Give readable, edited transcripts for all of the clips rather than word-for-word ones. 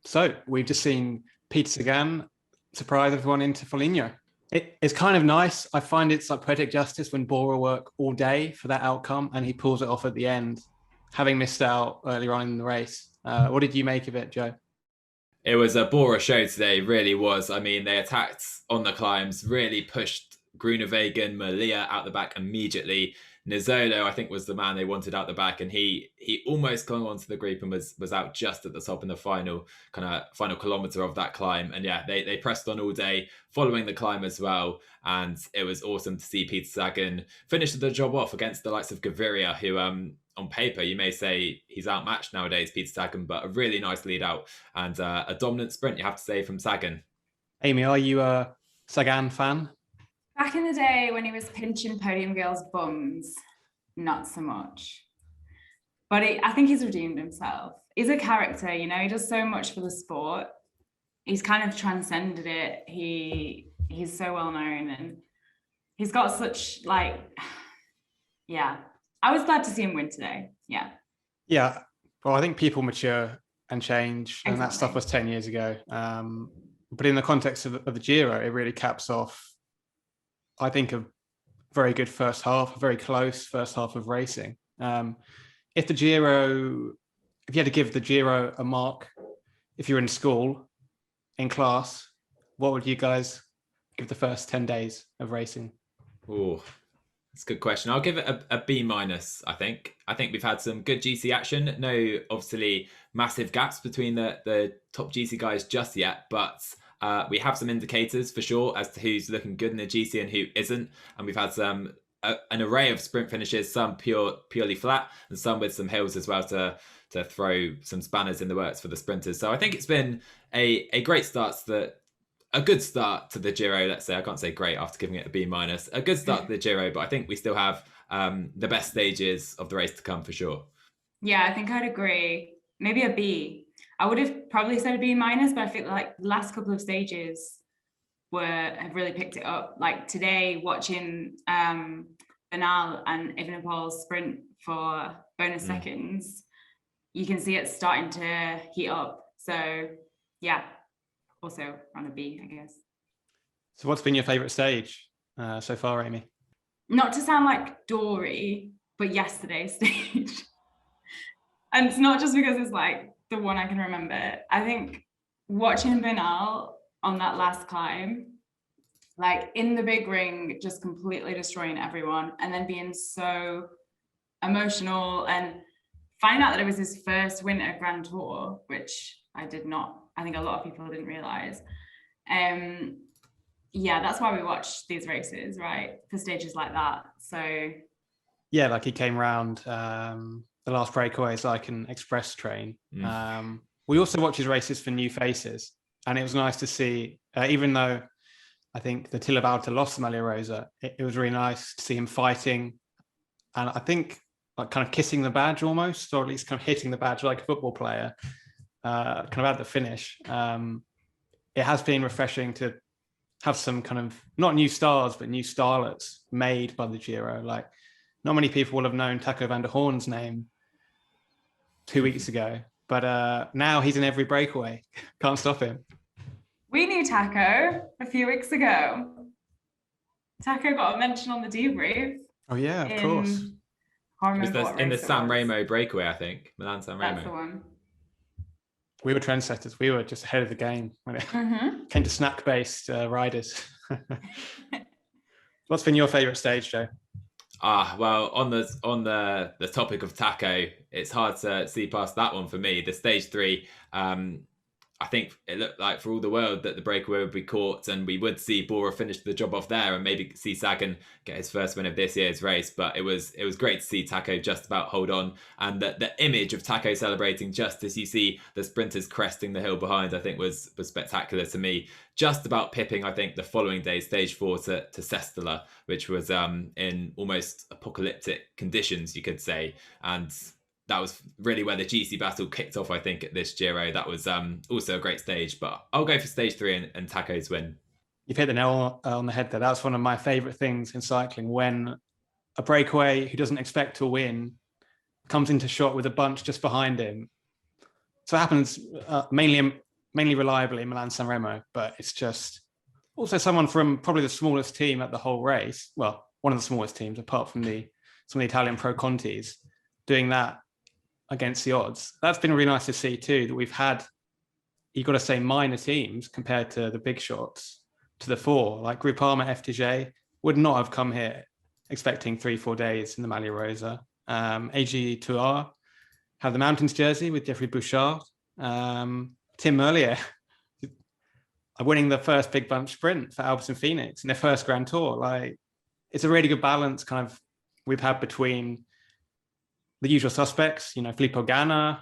So we've just seen Peter Sagan surprise everyone into Foligno. It's kind of nice. I find it's like poetic justice when Bora work all day for that outcome and he pulls it off at the end, having missed out earlier on in the race. What did you make of it, Joe? It was a Bora show today, really was. I mean, they attacked on the climbs, really pushed Groenewegen, Malia out the back immediately. Nizzolo, I think, was the man they wanted out the back, and he almost clung onto the group and was out just at the top in the final kilometre of that climb. And yeah, they pressed on all day, following the climb as well. And it was awesome to see Peter Sagan finish the job off against the likes of Gaviria, who on paper you may say he's outmatched nowadays, Peter Sagan, but a really nice lead out and a dominant sprint, you have to say, from Sagan. Amy, are you a Sagan fan? Back in the day when he was pinching podium girls' bums, not so much. But I think he's redeemed himself. He's a character, you know, he does so much for the sport. He's kind of transcended it. He's so well known and he's got such yeah. I was glad to see him win today. Yeah. Yeah. Well, I think people mature and change, and Exactly. that stuff was 10 years ago. But in the context of the Giro, it really caps off, I think, a very good first half, a very close first half of racing. If you had to give the Giro a mark, if you're in school, in class, what would you guys give the first 10 days of racing? Oh, that's a good question. I'll give it a B-, I think. I think we've had some good GC action. No, obviously, massive gaps between the top GC guys just yet, but we have some indicators for sure as to who's looking good in the GC and who isn't. And we've had an array of sprint finishes, some purely flat and some with some hills as well to throw some spanners in the works for the sprinters. So I think it's been a great start to a good start to the Giro, let's say. I can't say great after giving it a B-. A good start to the Giro, but I think we still have the best stages of the race to come for sure. Yeah, I think I'd agree. Maybe a B. I would have probably said a B-, but I feel like the last couple of stages have really picked it up. Like today, watching Bernal and Evenepoel sprint for bonus seconds, you can see it starting to heat up. So yeah, also on a B, I guess. So what's been your favourite stage so far, Amy? Not to sound like Dory, but yesterday's stage. And it's not just because it's like the one I can remember. I think watching Bernal on that last climb, like in the big ring, just completely destroying everyone, and then being so emotional and finding out that it was his first win at Grand Tour, which I think a lot of people didn't realize. Yeah, that's why we watch these races, right? For stages like that. So yeah, like he came round the last breakaways like an express train. We also watch his races for new faces, and it was nice to see, even though I think the Tilla Valter lost to Malia Rosa, it was really nice to see him fighting, and I think like kind of kissing the badge almost, or at least kind of hitting the badge like a football player, kind of at the finish. It has been refreshing to have some kind of, not new stars, but new starlets made by the Giro. Like, not many people will have known Taco van der Hoorn's name 2 weeks ago, but now he's in every breakaway. Can't stop him. we knew Taco a few weeks ago. Taco got a mention on the debrief. Oh yeah, of course. In the San Remo breakaway, I think. Milan San Remo. That's the one. We were trendsetters. We were just ahead of the game when it came to snack-based riders. What's been your favourite stage, Joe? Well, on the topic of Taco, it's hard to see past that one for me. The stage 3, I think it looked like for all the world that the breakaway would be caught and we would see Bora finish the job off there and maybe see Sagan get his first win of this year's race. But it was great to see Taco just about hold on, and the image of Taco celebrating just as you see the sprinters cresting the hill behind, I think was spectacular to me. Just about pipping, I think, the following day, stage 4 to Sestela, which was in almost apocalyptic conditions, you could say. And that was really where the GC battle kicked off, I think, at this Giro. That was also a great stage, but I'll go for stage 3 and Taco's win. You've hit the nail on the head there. That's one of my favorite things in cycling, when a breakaway who doesn't expect to win comes into shot with a bunch just behind him. So it happens mainly reliably in Milan-San Remo, but it's just also someone from probably the smallest team at the whole race. Well, one of the smallest teams, apart from some of the Italian Pro Contis, doing that against the odds. That's been really nice to see too, that we've had, you've got to say, minor teams compared to the big shots, to the four, like Groupama, FDJ, would not have come here expecting 3-4 days in the Maglia Rosa. AG Tour have the Mountains jersey with Jeffrey Bouchard. Tim Merlier are winning the first big bunch sprint for Alpecin Phoenix in their first Grand Tour. Like, it's a really good balance kind of we've had between the usual suspects, Filippo Ganna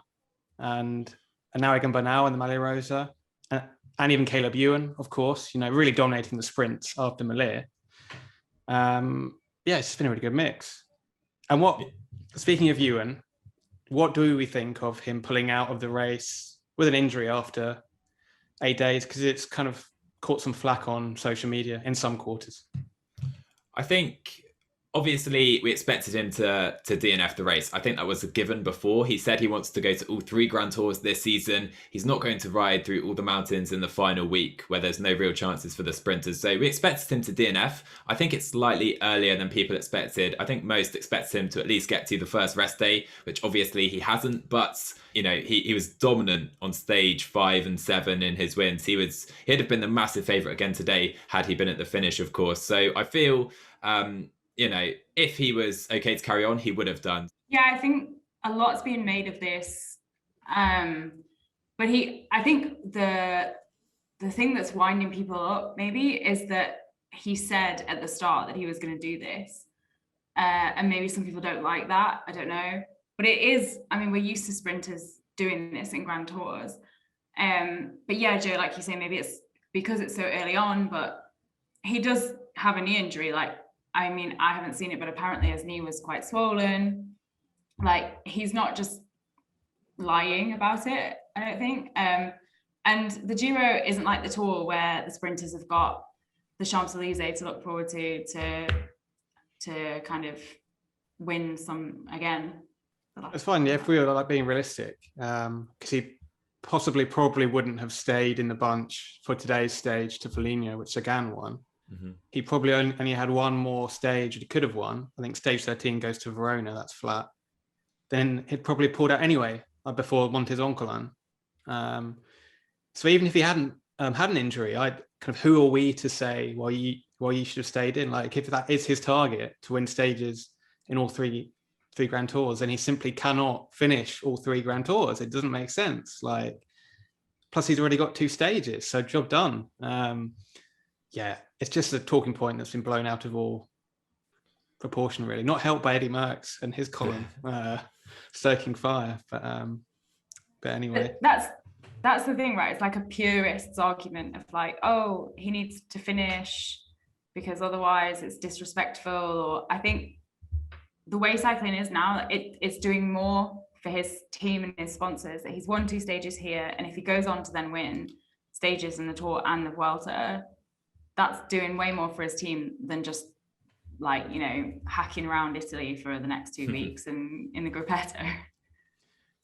and now Egan Bernal in the Maglia Rosa, and even Caleb Ewan, of course, really dominating the sprints after Merlier. It's just been a really good mix. And speaking of Ewan, what do we think of him pulling out of the race with an injury after 8 days? Because it's kind of caught some flack on social media in some quarters. I think, obviously, we expected him to DNF the race. I think that was a given before. He said he wants to go to all 3 Grand Tours this season. He's not going to ride through all the mountains in the final week where there's no real chances for the sprinters. So we expected him to DNF. I think it's slightly earlier than people expected. I think most expected him to at least get to the first rest day, which obviously he hasn't. But, he was dominant on stage 5 and 7 in his wins. He'd have been the massive favourite again today had he been at the finish, of course. So I feel... if he was okay to carry on, he would have done. Yeah, I think a lot's been made of this. But I think the thing that's winding people up maybe is that he said at the start that he was going to do this. And maybe some people don't like that. I don't know. But it is, we're used to sprinters doing this in Grand Tours. But yeah, Joe, like you say, maybe it's because it's so early on, but he does have a knee injury. I haven't seen it, but apparently his knee was quite swollen. He's not just lying about it, I don't think. And the Giro isn't like the Tour where the sprinters have got the Champs-Elysees to look forward to kind of win some again. It's fine, if we were being realistic, because he probably wouldn't have stayed in the bunch for today's stage to Foligno, which Sagan won. Mm-hmm. He probably only had one more stage he could have won. I think stage 13 goes to Verona, that's flat. Then he'd probably pulled out anyway before Montes-Oncolan. So even if he hadn't had an injury, who are we to say, you should have stayed in? If that is his target to win stages in all three Grand Tours, then he simply cannot finish all 3 Grand Tours. It doesn't make sense. Plus he's already got 2 stages, so job done. It's just a talking point that's been blown out of all proportion, really. Not helped by Eddie Merckx and his column, stoking fire. But anyway, that's the thing, right? It's like a purist's argument of he needs to finish because otherwise it's disrespectful. Or I think the way cycling is now, it's doing more for his team and his sponsors. That he's won 2 stages here, and if he goes on to then win stages in the Tour and the Vuelta, that's doing way more for his team than just hacking around Italy for the next 2 weeks and in the Gruppetto.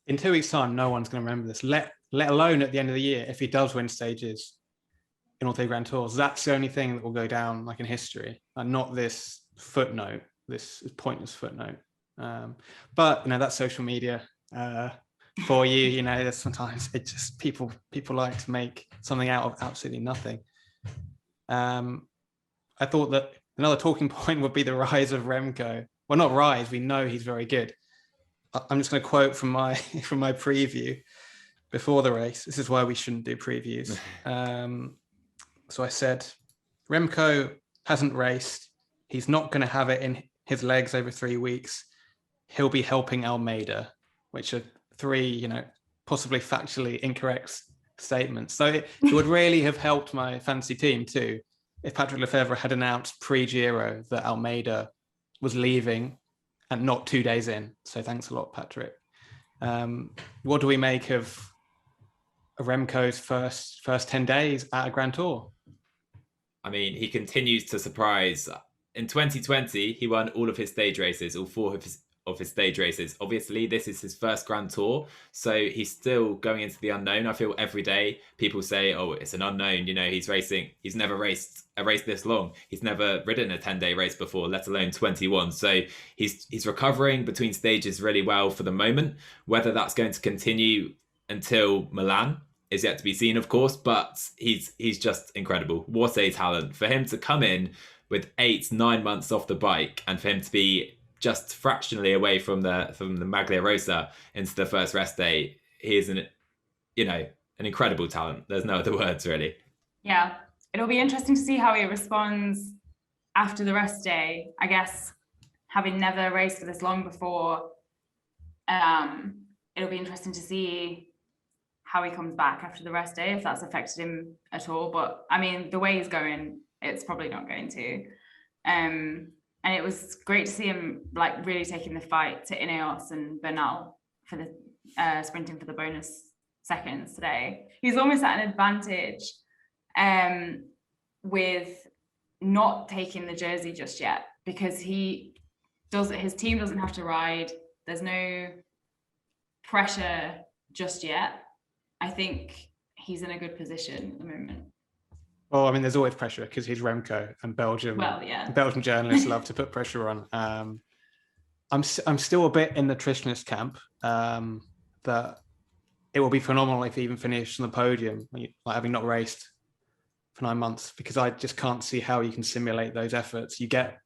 In 2 weeks' time, no one's going to remember this, let alone at the end of the year, if he does win stages in all 3 Grand Tours. That's the only thing that will go down in history, and not this footnote, this pointless footnote. But that's social media for you. There's sometimes it just people like to make something out of absolutely nothing. I thought that another talking point would be the rise of Remco. Well, not rise. We know he's very good. I'm just going to quote from my preview before the race. This is why we shouldn't do previews. So I said, Remco hasn't raced. He's not going to have it in his legs over 3 weeks. He'll be helping Almeida, which are 3, possibly factually incorrect statements. So it would really have helped my fantasy team too if Patrick Lefevere had announced pre-Giro that Almeida was leaving and not 2 days in. So thanks a lot, Patrick. What do we make of Remco's first 10 days at a Grand Tour? I mean, he continues to surprise. In 2020, he won all of his stage races, all 4 of his stage races. Obviously, this is his first Grand Tour, so he's still going into the unknown. I feel every day people say, oh, it's an unknown. You know, he's never raced a race this long. He's never ridden a 10-day race before, let alone 21. So he's recovering between stages really well for the moment. Whether that's going to continue until Milan is yet to be seen, of course, but he's just incredible. What a talent. For him to come in with 8-9 months off the bike, and for him to be just fractionally away from the Maglia Rosa into the first rest day, he is an incredible talent. There's no other words, really. Yeah, it'll be interesting to see how he responds after the rest day. I guess having never raced for this long before, it'll be interesting to see how he comes back after the rest day, if that's affected him at all. But I mean, the way he's going, it's probably not going to. And it was great to see him like really taking the fight to Ineos and Bernal for the sprinting for the bonus seconds today. He's almost at an advantage with not taking the jersey just yet, because his team doesn't have to ride. There's no pressure just yet. I think he's in a good position at the moment. Well, I mean, there's always pressure because he's Remco, and Belgium. Well, yeah. Belgian journalists love to put pressure on. I'm still a bit in the Trishness camp, that it will be phenomenal if he even finished on the podium, like having not raced for 9 months, because I just can't see how you can simulate those efforts you get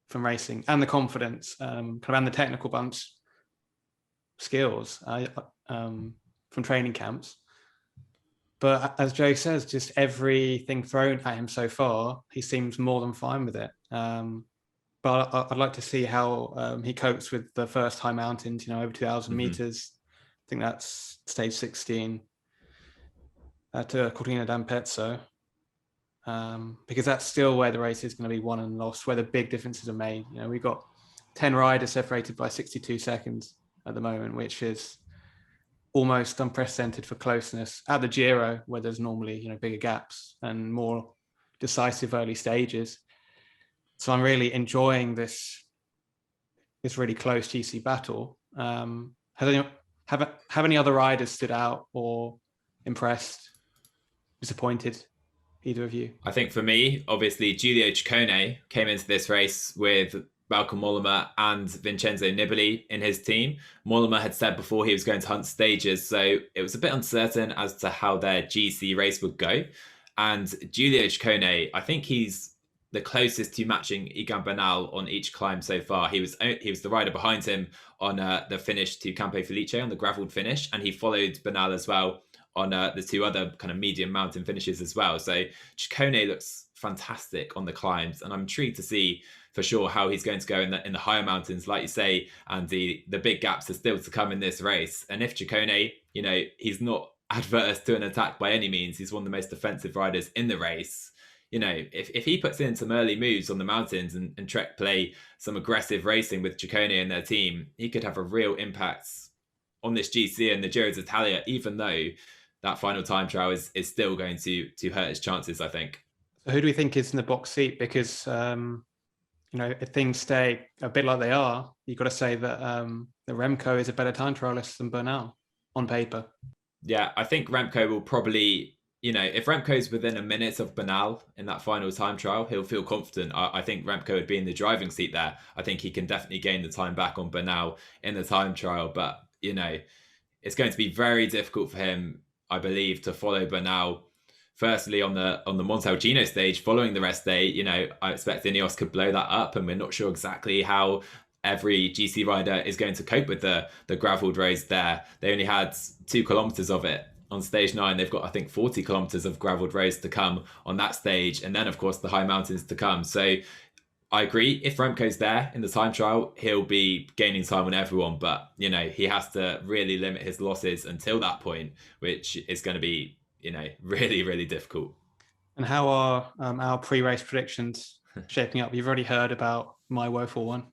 from racing, and the confidence, and the technical bumps skills from training camps. But as Joe says, just everything thrown at him so far, he seems more than fine with it. But I'd like to see how he copes with the first high mountains, over 2,000 meters. I think that's stage 16 to Cortina d'Ampezzo, because that's still where the race is going to be won and lost, where the big differences are made. We've got 10 riders separated by 62 seconds at the moment, which is almost unprecedented for closeness at the Giro, where there's normally bigger gaps and more decisive early stages. So I'm really enjoying this really close GC battle. Have any other riders stood out or impressed, disappointed, either of you? I think for me, obviously, Giulio Ciccone came into this race with Malcolm Mollema and Vincenzo Nibali in his team. Mollema had said before he was going to hunt stages, so it was a bit uncertain as to how their GC race would go. And Giulio Ciccone, I think he's the closest to matching Egan Bernal on each climb so far. He was the rider behind him on the finish to Campo Felice on the gravelled finish, and he followed Bernal as well on the 2 other kind of medium mountain finishes as well. So Ciccone looks fantastic on the climbs, and I'm intrigued to see for sure how he's going to go in the higher mountains, like you say, and the big gaps are still to come in this race. And if Ciccone, he's not adverse to an attack by any means, he's one of the most defensive riders in the race. If he puts in some early moves on the mountains and Trek play some aggressive racing with Ciccone and their team, he could have a real impact on this GC and the Giro d'Italia, even though that final time trial is still going to hurt his chances, I think. So who do we think is in the box seat? Because if things stay a bit like they are, you've got to say that the Remco is a better time trialist than Bernal on paper. Yeah, I think Remco will probably, if Remco's within a minute of Bernal in that final time trial, he'll feel confident. I think Remco would be in the driving seat there. I think he can definitely gain the time back on Bernal in the time trial. But, it's going to be very difficult for him, I believe, to follow Bernal. Firstly, on the Montalcino stage, following the rest day, I expect Ineos could blow that up, and we're not sure exactly how every GC rider is going to cope with the gravelled roads there. They only had 2 kilometres of it on stage 9. They've got, I think, 40 kilometres of gravelled roads to come on that stage, and then, of course, the high mountains to come. So I agree, if Remco's there in the time trial, he'll be gaining time on everyone, but, he has to really limit his losses until that point, which is going to be really, really difficult. And how are our pre-race predictions shaping up? You've already heard about my woeful one.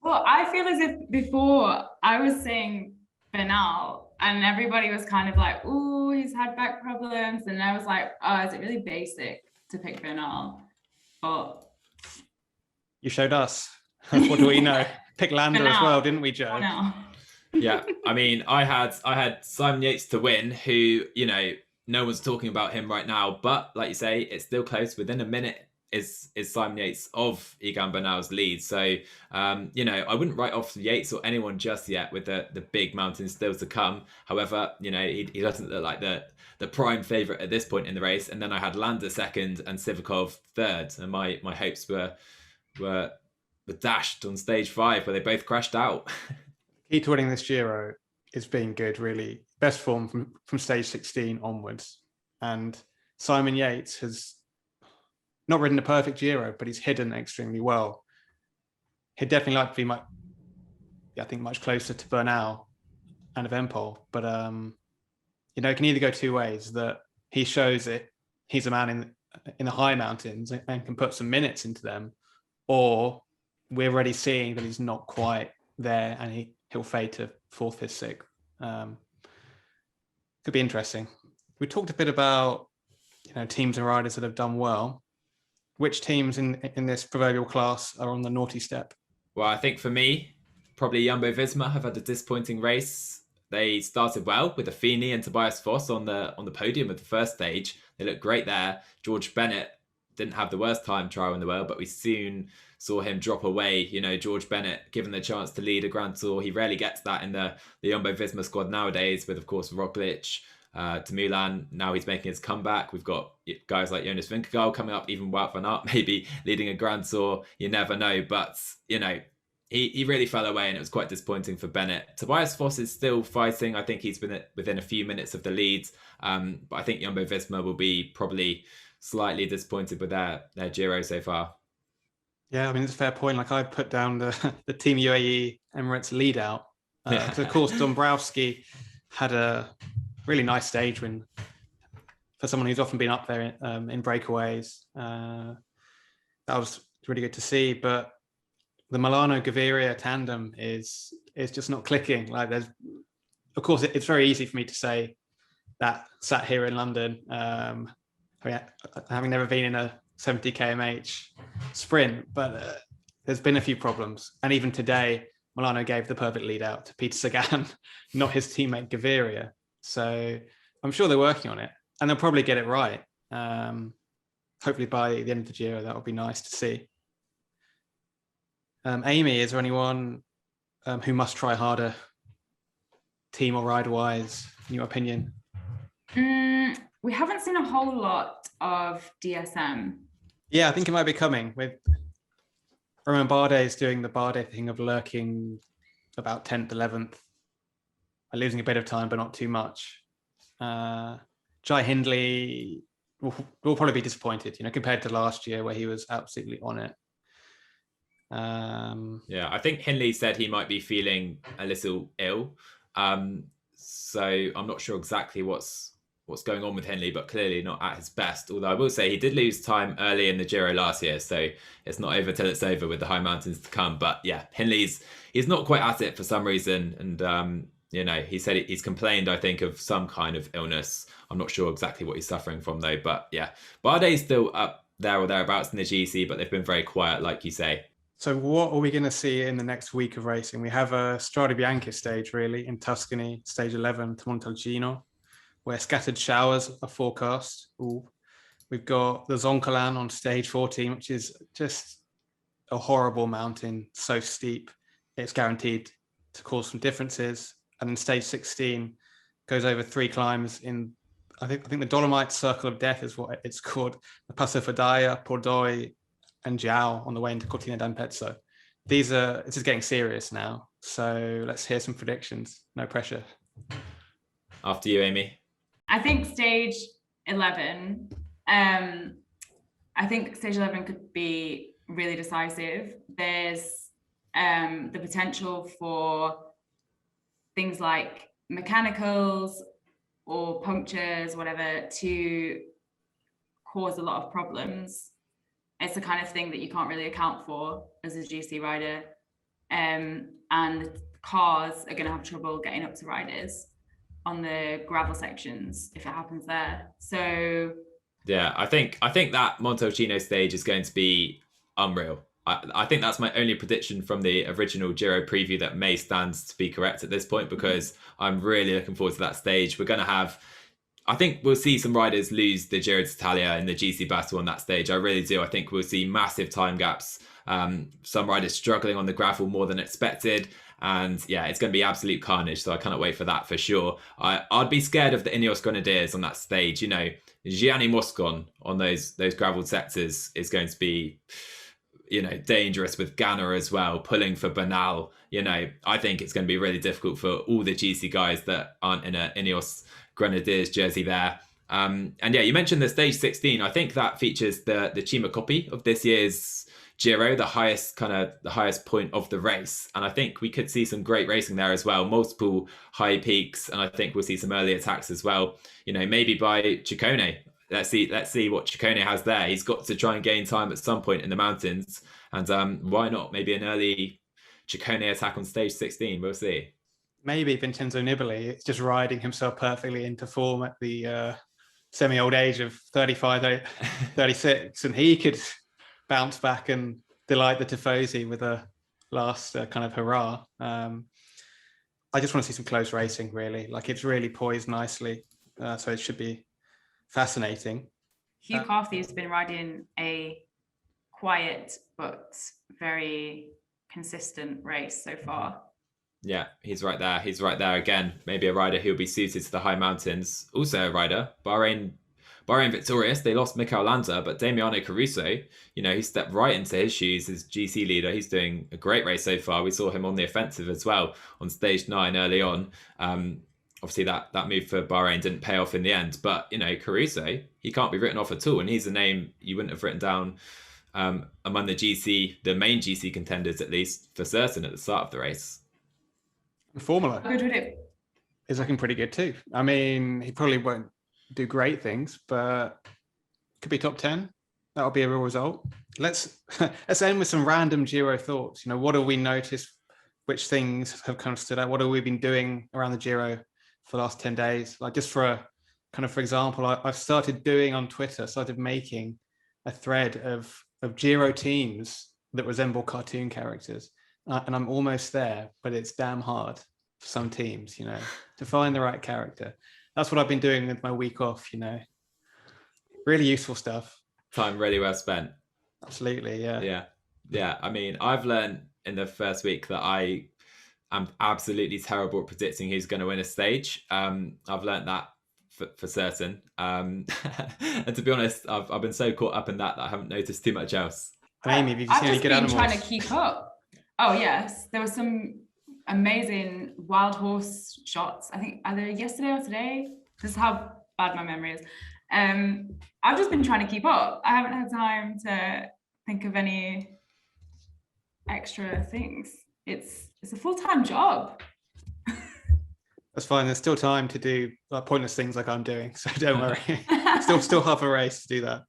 Well, I feel as if before I was saying Bernal, and everybody was kind of like, "Oh, he's had back problems," and I was like, "Oh, is it really basic to pick Bernal?" But you showed us. What do we know? Pick Landa as well, didn't we, Joe? No. Yeah, I mean, I had Simon Yates to win, who, you know, no one's talking about him right now, but like you say, it's still close. Within a minute is Simon Yates of Egan Bernal's lead. So, you know, I wouldn't write off Yates or anyone just yet with the big mountains still to come. However, you know, he doesn't look like the prime favourite at this point in the race. And then I had Landa second and Sivakov third, and my hopes were dashed on stage 5 where they both crashed out. Key to winning this Giro is being good, really. Best form from stage 16 onwards. And Simon Yates has not ridden a perfect Giro, but he's hidden extremely well. He'd definitely like to be, much closer to Bernal and Evenepoel. But, you know, it can either go two ways, that he shows it, he's a man in the high mountains and can put some minutes into them, or we're already seeing that he's not quite there and he'll fade to 4th, 5th, 6th. Could be interesting. We talked a bit about, you know, teams and riders that have done well. Which teams in this proverbial class are on the naughty step? Well, I think for me, probably Jumbo-Visma have had a disappointing race. They started well with Affini and Tobias Foss on the podium at the first stage. They looked great there. George Bennett didn't have the worst time trial in the world, but we soon saw him drop away. You know, George Bennett, given the chance to lead a Grand Tour, he rarely gets that in the Jumbo-Visma squad nowadays, with, of course, Roglic, to Milan. Now he's making his comeback. We've got guys like Jonas Vingegaard coming up, even Wout van Aert maybe leading a Grand Tour. You never know, but, you know, he really fell away, and it was quite disappointing for Bennett. Tobias Foss is still fighting. I think he's been within a few minutes of the lead, but I think Jumbo-Visma will be probably slightly disappointed with their Giro so far. Yeah, I mean, it's a fair point. Like, I put down the Team UAE Emirates lead out. Because, of course, Dombrowski had a really nice stage win for someone who's often been up there in breakaways. That was really good to see. But the Milano-Gaviria tandem is just not clicking. Like, there's, of course, it's very easy for me to say that sat here in London, having never been in a 70 kmh sprint, but there's been a few problems. And even today, Milano gave the perfect lead out to Peter Sagan, not his teammate Gaviria. So I'm sure they're working on it, and they'll probably get it right. Hopefully by the end of the Giro, that would be nice to see. Amy, is there anyone who must try harder, team or rider-wise, in your opinion? We haven't seen a whole lot of DSM. Yeah, I think it might be coming. With Romain Bardet is doing the Bardet thing of lurking about 10th, 11th, losing a bit of time, but not too much. Jai Hindley will probably be disappointed, you know, compared to last year where he was absolutely on it. Yeah, I think Hindley said he might be feeling a little ill. So I'm not sure exactly what's going on with Hindley, but clearly not at his best. Although I will say he did lose time early in the Giro last year, so it's not over till it's over with the high mountains to come. But yeah, he's not quite at it for some reason, and you know, he said he's complained, I think, of some kind of illness. I'm not sure exactly what he's suffering from though. But yeah, Bardet's still up there or thereabouts in the GC, but they've been very quiet, like you say. So what are we going to see in the next week of racing? We have a Strade Bianche stage, really, in Tuscany, stage 11 to Montalcino, where scattered showers are forecast. Ooh. We've got the Zoncolan on stage 14, which is just a horrible mountain, so steep. It's guaranteed to cause some differences. And then stage 16 goes over 3 climbs in, I think the Dolomite Circle of Death is what it's called. The Passo Fadaya, Pordoi, and Jiao on the way into Cortina d'Ampezzo. This is getting serious now. So let's hear some predictions. No pressure. After you, Amy. I think stage 11, I think stage 11 could be really decisive. There's the potential for things like mechanicals or punctures, whatever, to cause a lot of problems. It's the kind of thing that you can't really account for as a GC rider. And cars are going to have trouble getting up to riders. on the gravel sections if it happens there. So yeah, I think that Montalcino stage is going to be unreal. I think that's my only prediction from the original Giro preview that may stand to be correct at this point, because I'm really looking forward to that stage. We're going to have, I think we'll see some riders lose the Giro d'Italia in the GC battle on that stage. I really do. I think we'll see massive time gaps. Some riders struggling on the gravel more than expected. And yeah, it's going to be absolute carnage. So I cannot wait for that for sure. I'd be scared of the Ineos Grenadiers on that stage. You know, Gianni Moscon on those gravel sectors is going to be, you know, dangerous, with Ganna as well, pulling for Bernal. You know, I think it's going to be really difficult for all the GC guys that aren't in a Ineos Grenadiers jersey there. And yeah, you mentioned the stage 16. I think that features the Cima copy of this year's Giro, the highest point of the race. And I think we could see some great racing there as well. Multiple high peaks. And I think we'll see some early attacks as well. You know, maybe by Ciccone. Let's see what Ciccone has there. He's got to try and gain time at some point in the mountains. And why not? Maybe an early Ciccone attack on stage 16. We'll see. Maybe Vincenzo Nibali is just riding himself perfectly into form at the semi-old age of 35, 36. And he could bounce back and delight the Tifosi with a last kind of hurrah. I just want to see some close racing, really. Like, it's really poised nicely. So it should be fascinating. Hugh Carthy has been riding a quiet but very consistent race so far. Yeah, he's right there. He's right there again. Maybe a rider who'll be suited to the high mountains. Also a rider, Bahrain victorious. They lost Mikel Landa, but Damiano Caruso, you know, he stepped right into his shoes as GC leader. He's doing a great race so far. We saw him on the offensive as well on stage 9 early on. Obviously, that move for Bahrain didn't pay off in the end. But, you know, Caruso, he can't be written off at all. And he's a name you wouldn't have written down among the main GC contenders, at least, for certain, at the start of the race. Formula Good with it. is looking pretty good too. I mean, he probably won't do great things, but could be top 10. That'll be a real result. Let's end with some random Giro thoughts. You know, what have we noticed? Which things have kind of stood out? What have we been doing around the Giro for the last 10 days? Like, just for example, I've started doing on Twitter, started making a thread of Giro teams that resemble cartoon characters. And I'm almost there, but it's damn hard for some teams, you know, to find the right character. That's what I've been doing with my week off, you know. Really useful stuff. Time really well spent. Absolutely, yeah. Yeah. I mean, I've learned in the first week that I am absolutely terrible at predicting who's going to win a stage. I've learned that for certain. And to be honest, I've been so caught up in that I haven't noticed too much else. Amy, have you seen any good animals? I've just been trying to keep up. Oh, yes. There were some amazing wild horse shots. I think either yesterday or today. This is how bad my memory is. I've just been trying to keep up. I haven't had time to think of any extra things. It's a full-time job. That's fine. There's still time to do pointless things like I'm doing, so don't worry. still half a race to do that.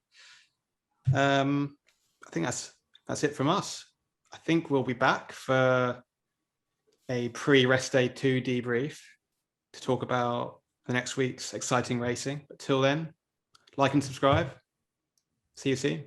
I think that's it from us. I think we'll be back for a pre-rest day 2 debrief to talk about the next week's exciting racing. But till then, like and subscribe. See you soon.